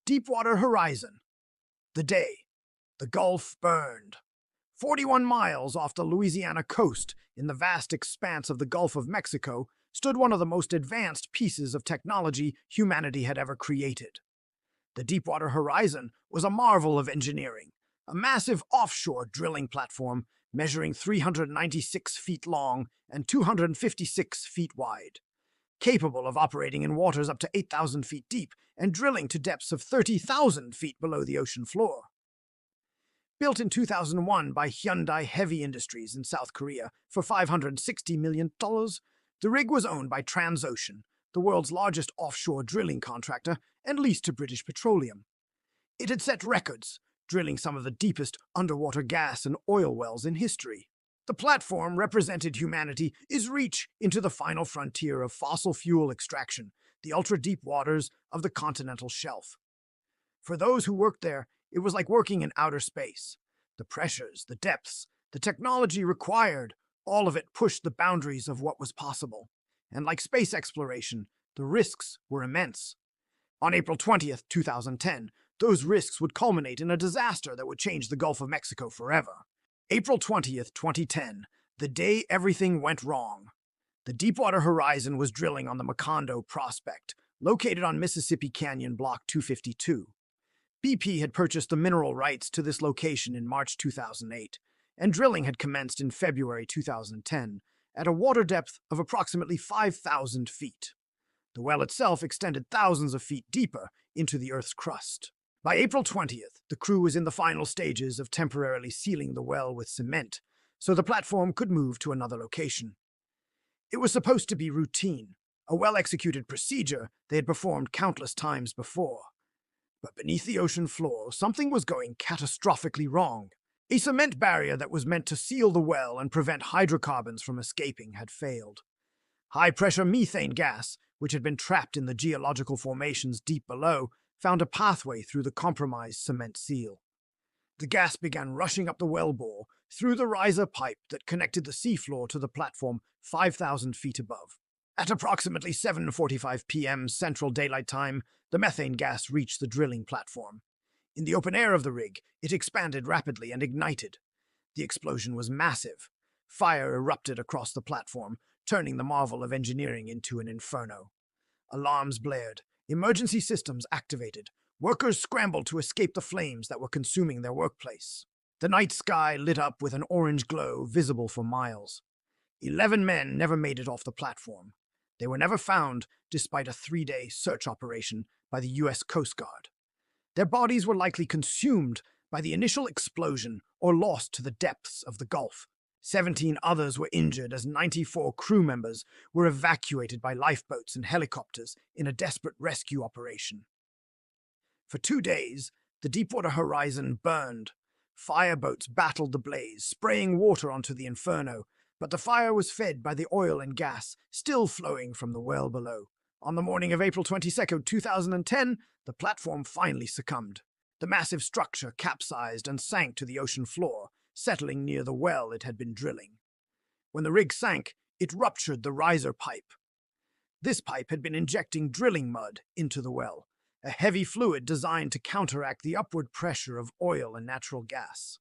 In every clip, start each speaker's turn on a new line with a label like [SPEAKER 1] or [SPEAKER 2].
[SPEAKER 1] Deepwater Horizon. The day. The Gulf burned. 41 miles off the Louisiana coast, in the vast expanse of the Gulf of Mexico, stood one of the most advanced pieces of technology humanity had ever created. The Deepwater Horizon was a marvel of engineering, a massive offshore drilling platform measuring 396 feet long and 256 feet wide, capable of operating in waters up to 8,000 feet deep and drilling to depths of 30,000 feet below the ocean floor. Built in 2001 by Hyundai Heavy Industries in South Korea for $560 million, the rig was owned by Transocean, the world's largest offshore drilling contractor and leased to British Petroleum. It had set records, drilling some of the deepest underwater gas and oil wells in history. The platform represented humanity's reach into the final frontier of fossil fuel extraction, the ultra-deep waters of the continental shelf. For those who worked there, it was like working in outer space. The pressures, the depths, the technology required, all of it pushed the boundaries of what was possible. And like space exploration, the risks were immense. On April 20th, 2010, those risks would culminate in a disaster that would change the Gulf of Mexico forever. April 20th, 2010, the day everything went wrong. The Deepwater Horizon was drilling on the Macondo prospect, located on Mississippi Canyon Block 252. BP had purchased the mineral rights to this location in March 2008, and drilling had commenced in February 2010 at a water depth of approximately 5,000 feet. The well itself extended thousands of feet deeper into the Earth's crust. By April 20th, the crew was in the final stages of temporarily sealing the well with cement, so the platform could move to another location. It was supposed to be routine, a well-executed procedure they had performed countless times before. But beneath the ocean floor, something was going catastrophically wrong. A cement barrier that was meant to seal the well and prevent hydrocarbons from escaping had failed. High-pressure methane gas, which had been trapped in the geological formations deep below, found a pathway through the compromised cement seal. The gas began rushing up the wellbore through the riser pipe that connected the seafloor to the platform 5,000 feet above. At approximately 7:45 p.m. Central Daylight Time, the methane gas reached the drilling platform. In the open air of the rig, it expanded rapidly and ignited. The explosion was massive. Fire erupted across the platform, turning the marvel of engineering into an inferno. Alarms blared. Emergency systems activated. Workers scrambled to escape the flames that were consuming their workplace. The night sky lit up with an orange glow visible for miles. 11 men never made it off the platform. They were never found, despite a 3-day search operation by the U.S. Coast Guard. Their bodies were likely consumed by the initial explosion or lost to the depths of the Gulf. 17 others were injured as 94 crew members were evacuated by lifeboats and helicopters in a desperate rescue operation. For 2 days, the Deepwater Horizon burned. Fireboats battled the blaze, spraying water onto the inferno, but the fire was fed by the oil and gas still flowing from the well below. On the morning of April 22, 2010, the platform finally succumbed. The massive structure capsized and sank to the ocean floor, settling near the well it had been drilling. When the rig sank, it ruptured the riser pipe. This pipe had been injecting drilling mud into the well, a heavy fluid designed to counteract the upward pressure of oil and natural gas.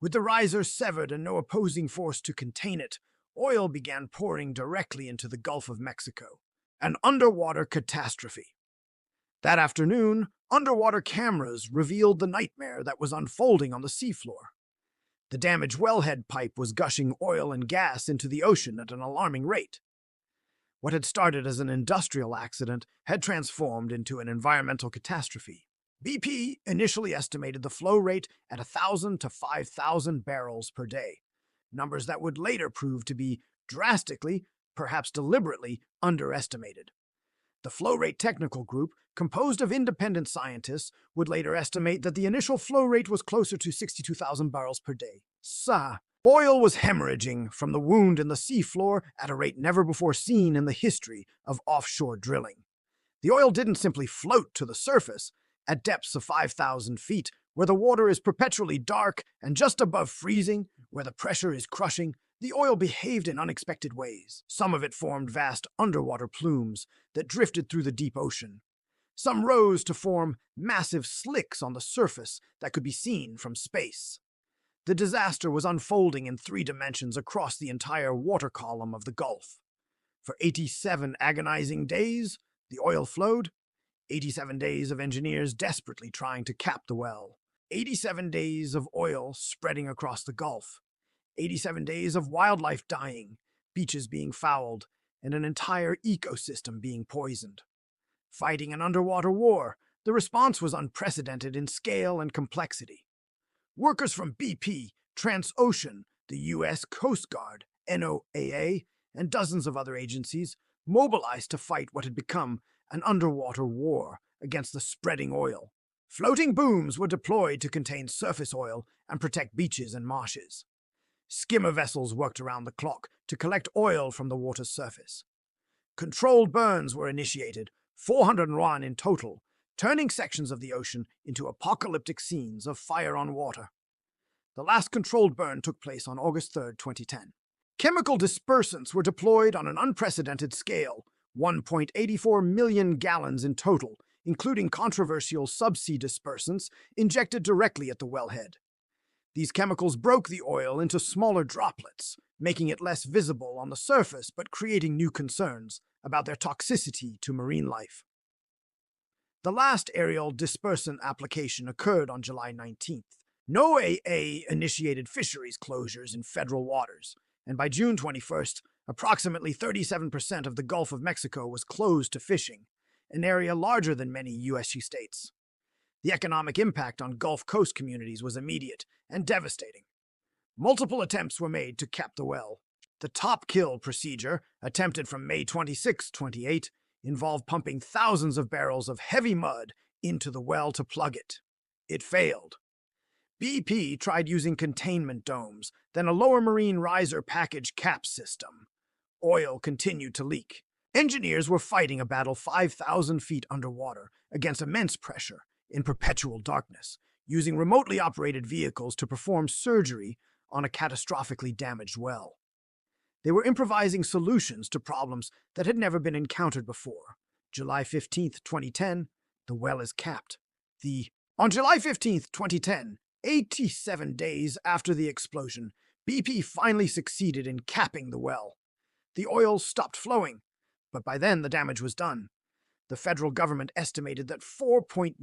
[SPEAKER 1] With the riser severed and no opposing force to contain it, oil began pouring directly into the Gulf of Mexico. An underwater catastrophe. That afternoon, underwater cameras revealed the nightmare that was unfolding on the seafloor. The damaged wellhead pipe was gushing oil and gas into the ocean at an alarming rate. What had started as an industrial accident had transformed into an environmental catastrophe. BP initially estimated the flow rate at 1,000 to 5,000 barrels per day, numbers that would later prove to be drastically, perhaps deliberately, underestimated. The flow rate technical group, composed of independent scientists, would later estimate that the initial flow rate was closer to 62,000 barrels per day. Oil was hemorrhaging from the wound in the seafloor at a rate never before seen in the history of offshore drilling. The oil didn't simply float to the surface. At depths of 5,000 feet, where the water is perpetually dark and just above freezing, where the pressure is crushing, the oil behaved in unexpected ways. Some of it formed vast underwater plumes that drifted through the deep ocean. Some rose to form massive slicks on the surface that could be seen from space. The disaster was unfolding in 3 dimensions across the entire water column of the Gulf. For 87 agonizing days, the oil flowed. 87 days of engineers desperately trying to cap the well. 87 days of oil spreading across the Gulf. 87 days of wildlife dying, beaches being fouled, and an entire ecosystem being poisoned. Fighting an underwater war, the response was unprecedented in scale and complexity. Workers from BP, Transocean, the U.S. Coast Guard, NOAA, and dozens of other agencies mobilized to fight what had become an underwater war against the spreading oil. Floating booms were deployed to contain surface oil and protect beaches and marshes. Skimmer vessels worked around the clock to collect oil from the water's surface. Controlled burns were initiated, 401 in total, turning sections of the ocean into apocalyptic scenes of fire on water. The last controlled burn took place on August 3, 2010. Chemical dispersants were deployed on an unprecedented scale, 1.84 million gallons in total, including controversial subsea dispersants injected directly at the wellhead. These chemicals broke the oil into smaller droplets, making it less visible on the surface but creating new concerns about their toxicity to marine life. The last aerial dispersant application occurred on July 19th. NOAA initiated fisheries closures in federal waters, and by June 21st, approximately 37% of the Gulf of Mexico was closed to fishing, an area larger than many U.S. states. The economic impact on Gulf Coast communities was immediate and devastating. Multiple attempts were made to cap the well. The top kill procedure, attempted from May 26, 28, involved pumping thousands of barrels of heavy mud into the well to plug it. It failed. BP tried using containment domes, then a lower marine riser package cap system. Oil continued to leak. Engineers were fighting a battle 5,000 feet underwater against immense pressure in perpetual darkness, using remotely operated vehicles to perform surgery on a catastrophically damaged well. They were improvising solutions to problems that had never been encountered before. July 15, 2010, the well is capped. On July 15, 2010, 87 days after the explosion, BP finally succeeded in capping the well. The oil stopped flowing, but by then the damage was done. The federal government estimated that 4.9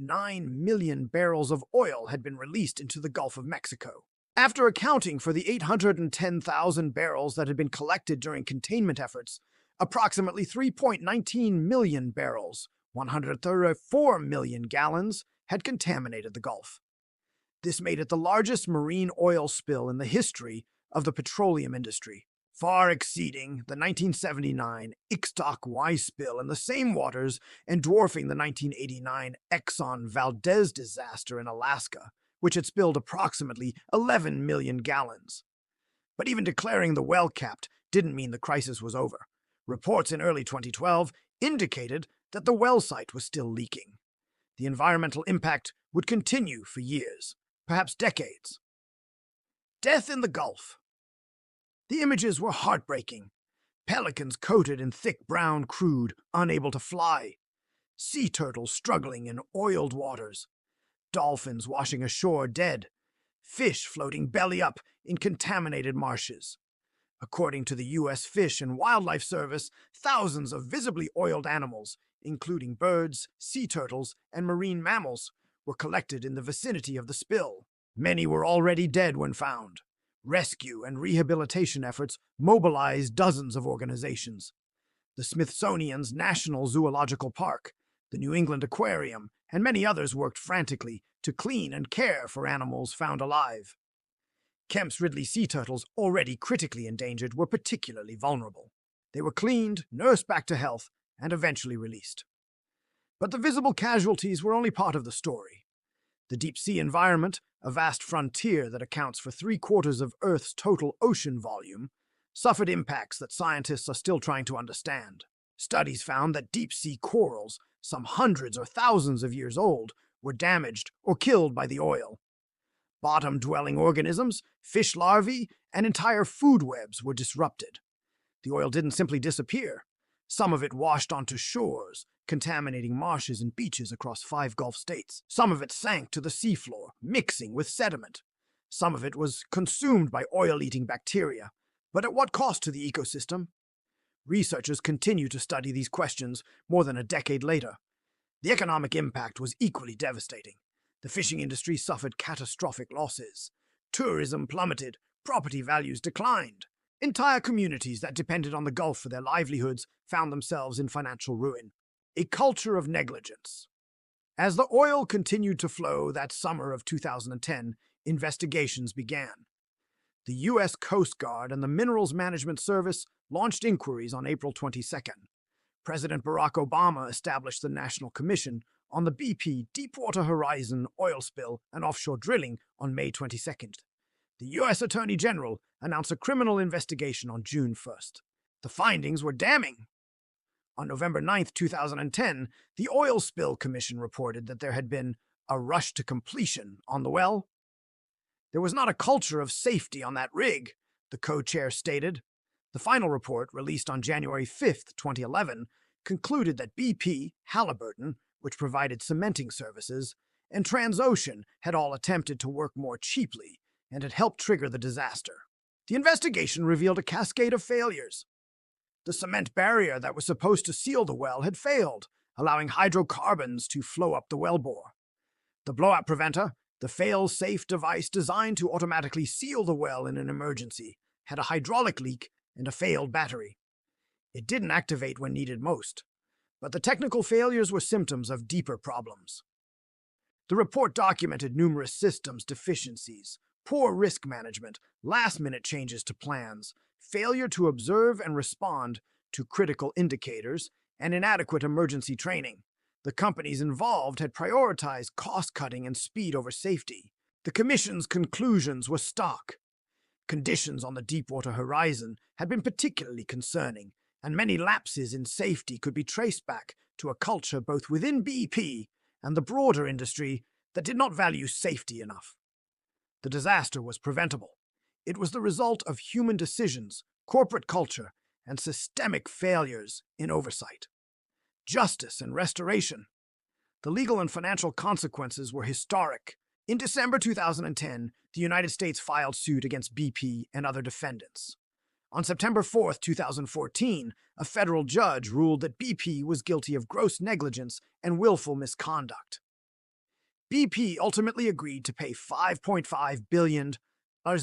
[SPEAKER 1] million barrels of oil had been released into the Gulf of Mexico. After accounting for the 810,000 barrels that had been collected during containment efforts, approximately 3.19 million barrels, 134 million gallons, had contaminated the Gulf. This made it the largest marine oil spill in the history of the petroleum industry, far exceeding the 1979 Ixtoc Y spill in the same waters and dwarfing the 1989 Exxon Valdez disaster in Alaska, which had spilled approximately 11 million gallons. But even declaring the well capped didn't mean the crisis was over. Reports in early 2012 indicated that the well site was still leaking. The environmental impact would continue for years, perhaps decades. Death in the Gulf. The images were heartbreaking. Pelicans coated in thick brown crude, unable to fly. Sea turtles struggling in oiled waters. Dolphins washing ashore dead. Fish floating belly up in contaminated marshes. According to the U.S. Fish and Wildlife Service, thousands of visibly oiled animals, including birds, sea turtles, and marine mammals, were collected in the vicinity of the spill. Many were already dead when found. Rescue and rehabilitation efforts mobilized dozens of organizations. The Smithsonian's National Zoological Park, the New England Aquarium, and many others worked frantically to clean and care for animals found alive. Kemp's Ridley sea turtles, already critically endangered, were particularly vulnerable. They were cleaned, nursed back to health, and eventually released. But the visible casualties were only part of the story. The deep sea environment, a vast frontier that accounts for 3/4 of Earth's total ocean volume, suffered impacts that scientists are still trying to understand. Studies found that deep sea corals, some hundreds or thousands of years old, were damaged or killed by the oil. Bottom-dwelling organisms, fish larvae, and entire food webs were disrupted. The oil didn't simply disappear. Some of it washed onto shores, contaminating marshes and beaches across 5 Gulf states. Some of it sank to the seafloor, mixing with sediment. Some of it was consumed by oil-eating bacteria. But at what cost to the ecosystem? Researchers continue to study these questions more than a decade later. The economic impact was equally devastating. The fishing industry suffered catastrophic losses. Tourism plummeted, property values declined. Entire communities that depended on the Gulf for their livelihoods found themselves in financial ruin. A culture of negligence. As the oil continued to flow that summer of 2010, investigations began. The U.S. Coast Guard and the Minerals Management Service launched inquiries on April 22nd. President Barack Obama established the National Commission on the BP Deepwater Horizon oil spill and offshore drilling on May 22nd. The U.S. Attorney General announced a criminal investigation on June 1st. The findings were damning. On November 9, 2010, the Oil Spill Commission reported that there had been a rush to completion on the well. There was not a culture of safety on that rig, the co-chair stated. The final report, released on January 5, 2011, concluded that BP, Halliburton, which provided cementing services, and Transocean had all attempted to work more cheaply and had helped trigger the disaster. The investigation revealed a cascade of failures. The cement barrier that was supposed to seal the well had failed, allowing hydrocarbons to flow up the wellbore. The blowout preventer, the fail-safe device designed to automatically seal the well in an emergency, had a hydraulic leak and a failed battery. It didn't activate when needed most, but the technical failures were symptoms of deeper problems. The report documented numerous systems deficiencies, poor risk management, last-minute changes to plans, failure to observe and respond to critical indicators, and inadequate emergency training. The companies involved had prioritized cost-cutting and speed over safety. The Commission's conclusions were stark. Conditions on the Deepwater Horizon had been particularly concerning, and many lapses in safety could be traced back to a culture both within BP and the broader industry that did not value safety enough. The disaster was preventable. It was the result of human decisions, corporate culture, and systemic failures in oversight. Justice and restoration. The legal and financial consequences were historic. In December 2010, the United States filed suit against BP and other defendants. On September 4, 2014, a federal judge ruled that BP was guilty of gross negligence and willful misconduct. BP ultimately agreed to pay $5.5 billion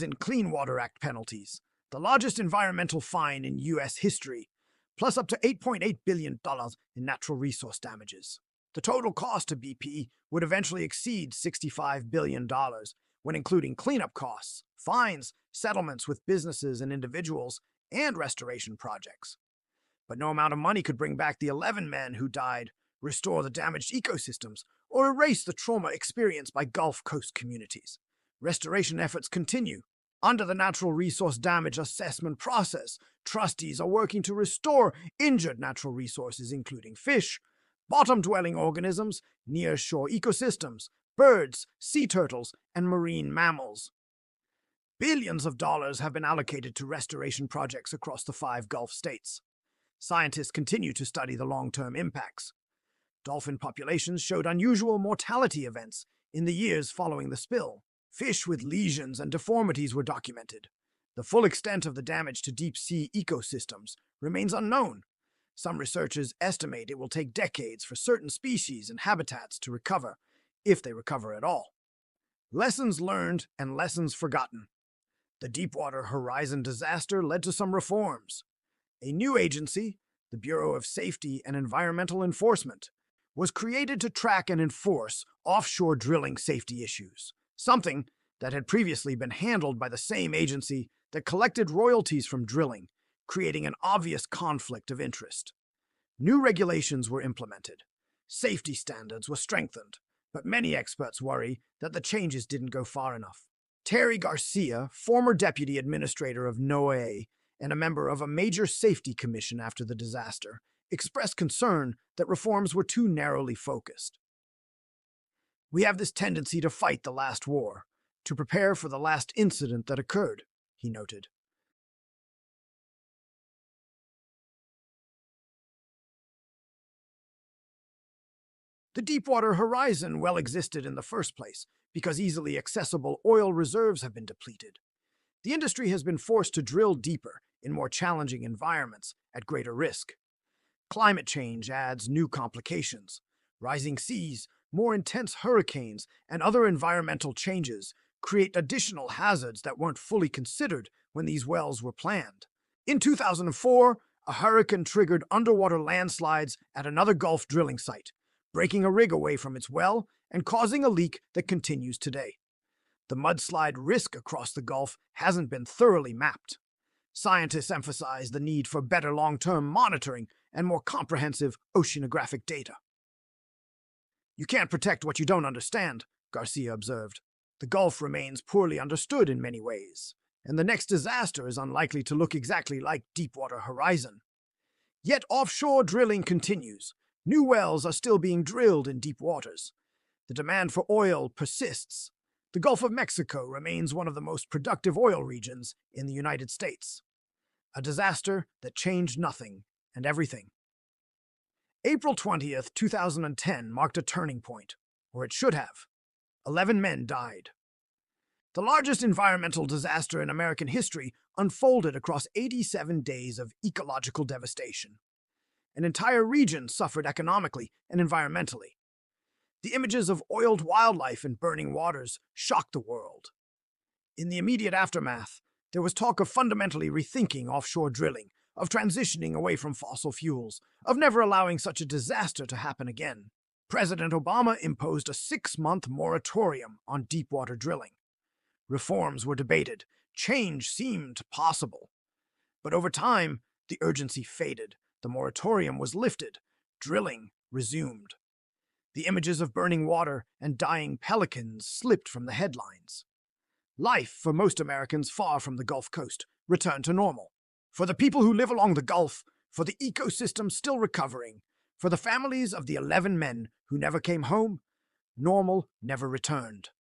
[SPEAKER 1] in Clean Water Act penalties, the largest environmental fine in U.S. history, plus up to $8.8 billion in natural resource damages. The total cost to BP would eventually exceed $65 billion, when including cleanup costs, fines, settlements with businesses and individuals, and restoration projects. But no amount of money could bring back the 11 men who died, restore the damaged ecosystems, or erase the trauma experienced by Gulf Coast communities. Restoration efforts continue. Under the Natural Resource Damage Assessment process, trustees are working to restore injured natural resources, including fish, bottom-dwelling organisms, near-shore ecosystems, birds, sea turtles, and marine mammals. Billions of dollars have been allocated to restoration projects across the 5 Gulf states. Scientists continue to study the long-term impacts. Dolphin populations showed unusual mortality events in the years following the spill. Fish with lesions and deformities were documented. The full extent of the damage to deep-sea ecosystems remains unknown. Some researchers estimate it will take decades for certain species and habitats to recover, if they recover at all. Lessons learned and lessons forgotten. The Deepwater Horizon disaster led to some reforms. A new agency, the Bureau of Safety and Environmental Enforcement, was created to track and enforce offshore drilling safety issues, something that had previously been handled by the same agency that collected royalties from drilling, creating an obvious conflict of interest. New regulations were implemented. Safety standards were strengthened, but many experts worry that the changes didn't go far enough. Terry Garcia, former deputy administrator of NOAA and a member of a major safety commission after the disaster, expressed concern that reforms were too narrowly focused. "We have this tendency to fight the last war, to prepare for the last incident that occurred," he noted. The Deepwater Horizon well existed in the first place because easily accessible oil reserves have been depleted. The industry has been forced to drill deeper in more challenging environments at greater risk. Climate change adds new complications. Rising seas, more intense hurricanes, and other environmental changes create additional hazards that weren't fully considered when these wells were planned. In 2004, a hurricane triggered underwater landslides at another Gulf drilling site, breaking a rig away from its well and causing a leak that continues today. The mudslide risk across the Gulf hasn't been thoroughly mapped. Scientists emphasize the need for better long-term monitoring and more comprehensive oceanographic data. "You can't protect what you don't understand," Garcia observed. "The Gulf remains poorly understood in many ways, and the next disaster is unlikely to look exactly like Deepwater Horizon." Yet offshore drilling continues. New wells are still being drilled in deep waters. The demand for oil persists. The Gulf of Mexico remains one of the most productive oil regions in the United States. A disaster that changed nothing and everything. April 20th, 2010 marked a turning point, or it should have. 11 men died. The largest environmental disaster in American history unfolded across 87 days of ecological devastation. An entire region suffered economically and environmentally. The images of oiled wildlife and burning waters shocked the world. In the immediate aftermath, there was talk of fundamentally rethinking offshore drilling, of transitioning away from fossil fuels, of never allowing such a disaster to happen again. President Obama imposed a 6-month moratorium on deepwater drilling. Reforms were debated. Change seemed possible. But over time, the urgency faded. The moratorium was lifted. Drilling resumed. The images of burning water and dying pelicans slipped from the headlines. Life, for most Americans far from the Gulf Coast, returned to normal. For the people who live along the Gulf, for the ecosystem still recovering, for the families of the 11 men who never came home, normal never returned.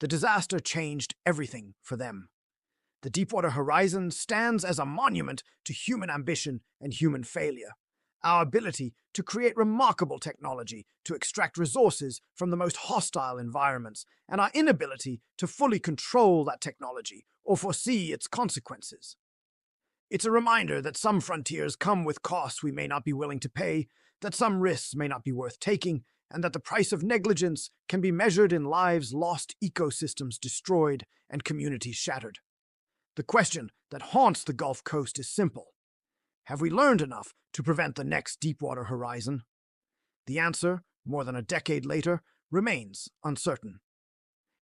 [SPEAKER 1] The disaster changed everything for them. The Deepwater Horizon stands as a monument to human ambition and human failure. Our ability to create remarkable technology to extract resources from the most hostile environments, and our inability to fully control that technology or foresee its consequences. It's a reminder that some frontiers come with costs we may not be willing to pay, that some risks may not be worth taking, and that the price of negligence can be measured in lives lost, ecosystems destroyed, and communities shattered. The question that haunts the Gulf Coast is simple. Have we learned enough to prevent the next Deepwater Horizon? The answer, more than a decade later, remains uncertain.